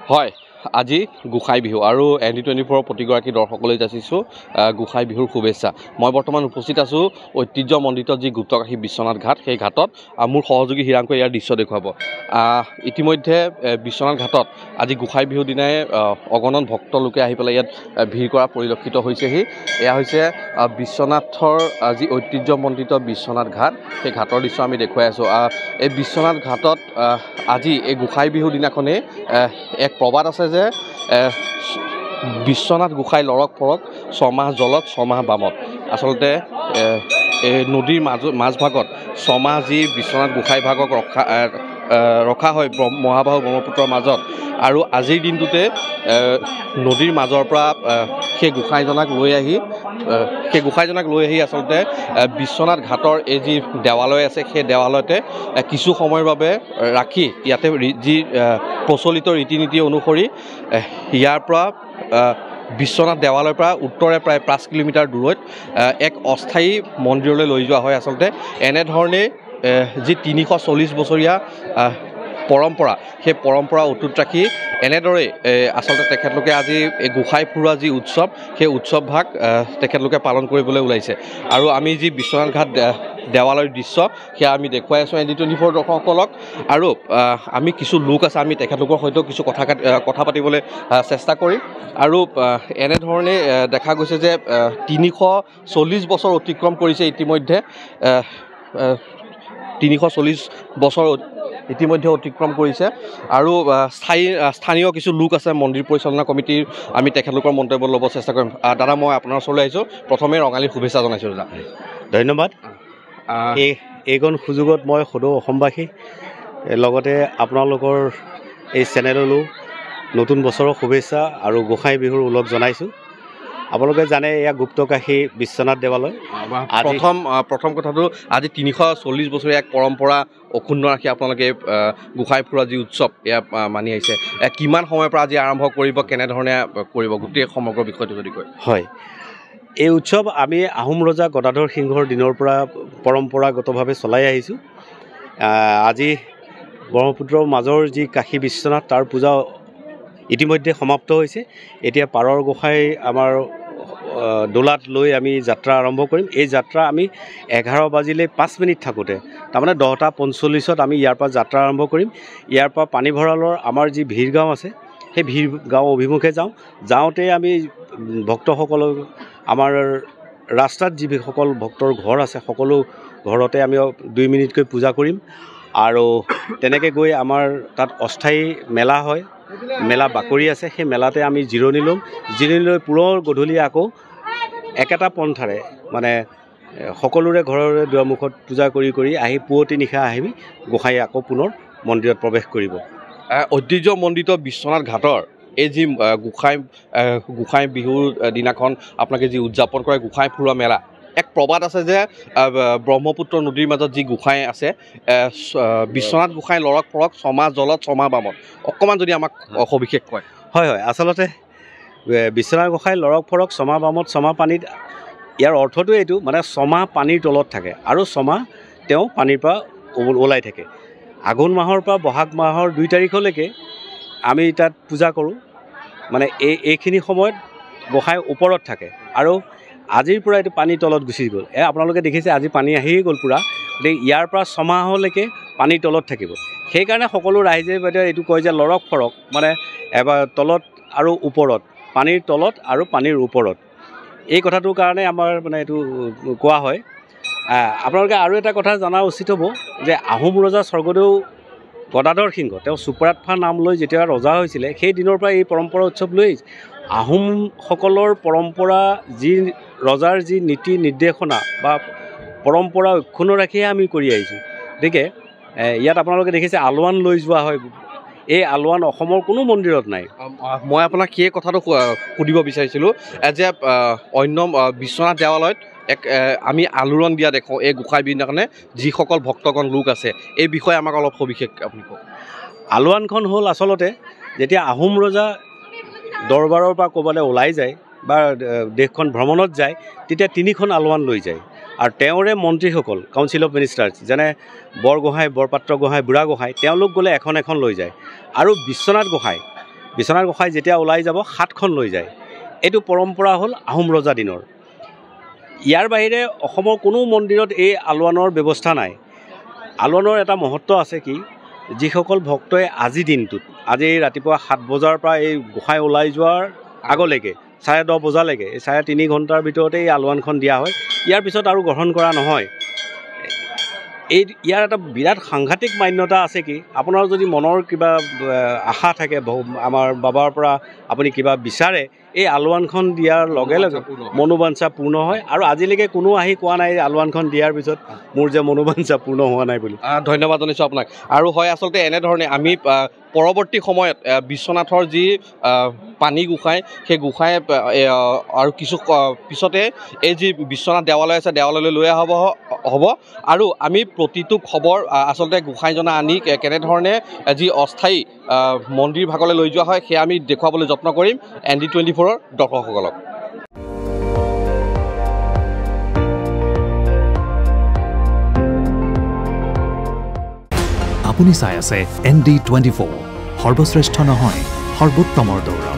হয় আজি গোসাই বিহু আৰু ND24 প্ৰতিগৰাকী দৰ্শকলৈ যাচিছোঁ গোসাই বিহুৰ শুভেচ্ছা। মই বৰ্তমান উপস্থিত আছোঁ ঐতিহ্যমণ্ডিত যি গুপ্তকাশী বিশ্বনাথ ঘাট, সেই ঘাটত মোৰ সহযোগী হিৰাংকৈ ইয়াৰ দৃশ্য দেখুৱাব। ইতিমধ্যে বিশ্বনাথ ঘাটত আজি গোসাই বিহুৰ দিনাই অগণন ভক্ত লোকে আহি পেলাই ইয়াত ভিৰ কৰা পৰিলক্ষিত হৈছেহি। এয়া হৈছে বিশ্বনাথৰ যি ঐতিহ্যমণ্ডিত বিশ্বনাথ ঘাট, সেই ঘাটৰ দৃশ্য আমি দেখুৱাই আছোঁ। এই বিশ্বনাথ ঘাটত আজি এই গোসাই বিহুৰ দিনাখনেই এক প্ৰবাদ আছে যে বিশ্বনাথ গোসাই লৰক ফৰক, ছমাহ জলত ছমাহ বামত। আচলতে এই নদীৰ মাজভাগত ছমাহ যি বিশ্বনাথ গোসাই ভাগক ৰখা হয় মহাবাহু ব্ৰহ্মপুত্ৰৰ মাজত, আৰু আজিৰ দিনটোতে নদীৰ মাজৰ পৰা সেই গোসাইজনাক লৈ আহি আচলতে বিশ্বনাথ ঘাটৰ এই যি দেৱালয় আছে, সেই দেৱালয়তে কিছু সময়ৰ বাবে ৰাখি ইয়াতে যি প্ৰচলিত ৰীতি নীতি অনুসৰি ইয়াৰ পৰা বিশ্বনাথ দেৱালয়ৰ পৰা উত্তৰে প্ৰায় 5 কিলোমিটাৰ দূৰত এক অস্থায়ী মন্দিৰলৈ লৈ যোৱা হয়। আচলতে এনেধৰণে যি 340 বছৰীয়া পৰম্পৰা, সেই পৰম্পৰা অটুট ৰাখি এনেদৰে আচলতে তেখেতলোকে আজি এই গোসাই ফুৰোৱা যি উৎসৱ, সেই উৎসৱ ভাগ তেখেতলোকে পালন কৰিবলৈ ওলাইছে। আৰু আমি যি বিশ্বনাথ ঘাট দেৱালয়ৰ দৃশ্য সেয়া আমি দেখুৱাই আছোঁ ND24 দৰ্শকসকলক। আৰু আমি কিছু লোক আছে, আমি তেখেতলোকৰ সৈতেও কিছু কথা পাতিবলৈ চেষ্টা কৰিম। আৰু এনেধৰণে দেখা গৈছে যে 340 বছৰ অতিক্ৰম কৰিছে ইতিমধ্যে, 340 বছৰ ইতিমধ্যে অতিক্ৰম কৰিছে। আৰু স্থানীয় কিছু লোক আছে মন্দিৰ পৰিচালনা কমিটিৰ, আমি তেখেতলোকৰ মন্তব্য ল'ব চেষ্টা কৰিম। দাদা, মই আপোনাৰ ওচৰলৈ আহিছোঁ। প্ৰথমে ৰঙালীৰ শুভেচ্ছা জনাইছোঁ দাদা। ধন্যবাদ। এইকণ সুযোগত মই সদৌ অসমবাসী লগতে আপোনালোকৰ এই চেনেললৈও নতুন বছৰৰ শুভেচ্ছা আৰু গোসাই বিহুৰ ওলগ জনাইছোঁ। আপোনালোকে জানে এয়া গুপ্তকাশী বিশ্বনাথ দেৱালয়। প্ৰথম কথাটো, আজি 340 বছৰীয়া এক পৰম্পৰা অক্ষুণ্ণ ৰাখি আপোনালোকে গোসাই ফুৰা যি উৎসৱ এয়া মানি আহিছে। কিমান সময়ৰ পৰা আজি আৰম্ভ কৰিব, কেনেধৰণে কৰিব, গোটেই সমগ্ৰ বিষয়টো যদি কয়। হয়, এই উৎসৱ আমি আহোম ৰজা গদাধৰ সিংহৰ দিনৰ পৰা পৰম্পৰাগতভাৱে চলাই আহিছোঁ। আজি ব্ৰহ্মপুত্ৰৰ মাজৰ যি কাশী বিশ্বনাথ, তাৰ পূজা ইতিমধ্যে সমাপ্ত হৈছে। এতিয়া পাৰৰ গোসাই আমাৰ দোলাত লৈ আমি যাত্ৰা আৰম্ভ কৰিম। এই যাত্ৰা আমি 11 বাজিলে 5 মিনিট থাকোঁতে, তাৰমানে 10:45 আমি ইয়াৰ পৰা যাত্ৰা আৰম্ভ কৰিম। ইয়াৰ পৰা পানী ভঁৰালৰ আমাৰ যি ভিৰগাঁও আছে, সেই ভিৰগাঁও অভিমুখে যাওঁতে আমি ভক্তসকলক আমাৰ ৰাস্তাত যিসকল ভক্তৰ ঘৰ আছে, সকলো ঘৰতে আমি 2 মিনিটকৈ পূজা কৰিম। আৰু তেনেকৈ গৈ আমাৰ তাত অস্থায়ী মেলা হয়, মেলা বাকৰি আছে। সেই মেলাতে আমি জিৰণি ল'ম। জিৰণি লৈ পুনৰ গধূলি আকৌ একেটা পন্থাৰে, মানে সকলোৰে ঘৰৰে দুৱাৰমুখত পূজা কৰি আহি পুৱতি নিশা আহি গোসাঁই আকৌ পুনৰ মন্দিৰত প্ৰৱেশ কৰিব। ঐতিহ্যমণ্ডিত বিশ্বনাথ ঘাটৰ এই যি গোসাই বিহুৰ দিনাখন আপোনালোকে যি উদযাপন কৰে গোসাই ফুৰোৱা মেলা, এক প্ৰবাদ আছে যে ব্ৰহ্মপুত্ৰ নদীৰ মাজত যি গোসাঁই আছে, বিশ্বনাথ গোসাঁই লৰক ফৰক, ছমাহ জলত ছমাহ বামত। অকণমান যদি আমাক সবিশেষ কয়। হয়, আচলতে বিশ্বনাথ গোসাঁই লৰক ফৰক, ছমাহ বামত ছমাহ পানীত, ইয়াৰ অৰ্থটো এইটো, মানে ছমাহ পানীৰ তলত থাকে আৰু ছমাহ তেওঁ পানীৰ পৰা ওলাই থাকে। আঘোণ মাহৰ পৰা বহাগ মাহৰ 2 তাৰিখলৈকে আমি তাত পূজা কৰোঁ। মানে এইখিনি সময়ত গোসাঁই ওপৰত থাকে আৰু আজিৰ পৰা এইটো পানীৰ তলত গুচি গ'ল। আপোনালোকে দেখিছে আজি পানী আহিয়ে গ'ল পূৰা। গতিকে ইয়াৰ পৰা ছমাহলৈকে পানীৰ তলত থাকিব। সেইকাৰণে সকলো ৰাইজে বাইদেউ এইটো কয় যে লৰক ফৰক, মানে এবাৰ তলত আৰু ওপৰত, পানীৰ তলত আৰু পানীৰ ওপৰত। এই কথাটোৰ কাৰণে আমাৰ মানে এইটো কোৱা হয়। আপোনালোকে আৰু এটা কথা জনা উচিত হ'ব যে আহোম ৰজা স্বৰ্গদেউ গদাধৰ সিংহ, তেওঁ চুপৰাতফা নাম লৈ যেতিয়া ৰজা হৈছিলে, সেই দিনৰ পৰা এই পৰম্পৰা উৎসৱ লৈ আহোমসকলৰ পৰম্পৰা, যি ৰজাৰ যি নীতি নিৰ্দেশনা বা পৰম্পৰা অক্ষুণ্ণ ৰাখিহে আমি কৰি আহিছোঁ। গতিকে ইয়াত আপোনালোকে দেখিছে আলোৱান লৈ যোৱা হয়। এই আলোৱান অসমৰ কোনো মন্দিৰত নাই। মই আপোনাক সেই কথাটো সুধিব বিচাৰিছিলোঁ যে অন্য বিশ্বনাথ দেৱালয়ত এক আমি আলোড়ন দিয়া দেখোঁ এই গোঁসাই বিহুৰ কাৰণে যিসকল ভক্তগণ লোক আছে এই বিষয়ে আমাক অলপ সবিশেষ আপুনি কওক আলোৱানখন হ'ল আচলতে যেতিয়া আহোম ৰজা দৰবাৰৰ পৰা ক'ৰবালৈ ওলাই যায় বা দেশখন ভ্ৰমণত যায় তেতিয়া 3খন আলোৱান লৈ যায় আৰু তেওঁৰে মন্ত্ৰীসকল কাউন্সিল অফ মিনিষ্টাৰ্ছ যেনে বৰগোহাঁই বৰপাত্ৰ গোহাঁই বুঢ়াগোহাঁই তেওঁলোক গ'লে এখন এখন লৈ যায় আৰু বিশ্বনাথ গোহাঁই যেতিয়া ওলাই যাব 7খন লৈ যায় এইটো পৰম্পৰা হ'ল আহোম ৰজা দিনৰ ইয়াৰ বাহিৰে অসমৰ কোনো মন্দিৰত এই আলোৱানৰ ব্যৱস্থা নাই আলোৱানৰ এটা মহত্ব আছে কি যিসকল ভক্তই আজি দিনটোত আজি ৰাতিপুৱা 7 বজাৰ পৰা এই গোসাঁই ওলাই যোৱাৰ আগলৈকে 10:30 বজালৈকে এই 3.5 ঘণ্টাৰ ভিতৰতে এই আলোৱানখন দিয়া হয় ইয়াৰ পিছত আৰু গ্ৰহণ কৰা নহয় ইয়াৰ এটা বিৰাট সাংঘাতিক মান্যতা আছে কি আপোনাৰ যদি মনৰ কিবা আশা থাকে আমাৰ বাবাৰ পৰা আপুনি কিবা বিচাৰে এই আলোৱানখন দিয়াৰ লগে লগে মনোবাঞ্ছা পূৰ্ণ হয় আৰু আজিলৈকে কোনো আহি কোৱা নাই আলোৱানখন দিয়াৰ পিছত মোৰ যে মনোবাঞ্ছা পূৰ্ণ হোৱা নাই বুলি ধন্যবাদ জনাইছোঁ আপোনাক আৰু হয় আচলতে এনেধৰণে আমি পৰৱৰ্তী সময়ত বিশ্বনাথৰ যি পানী গোসাঁই সেই গোসাঁই আৰু কিছু পিছতে এই যি বিশ্বনাথ দেৱালয় আছে দেৱালয়লৈ লৈ হ'ব আৰু আমি প্ৰতিটো খবৰ আচলতে গোসাঁইজনা আনি কেনেধৰণে যি অস্থায়ী মন্দিৰ ভাগলৈ লৈ যোৱা হয় সেয়া আমি দেখুৱাবলৈ যত্ন কৰিম ND24ৰ দৰ্শকসকলক আপুনি চাই আছে ND24 সৰ্বশ্ৰেষ্ঠ নহয় সৰ্বোত্তমৰ দৌৰ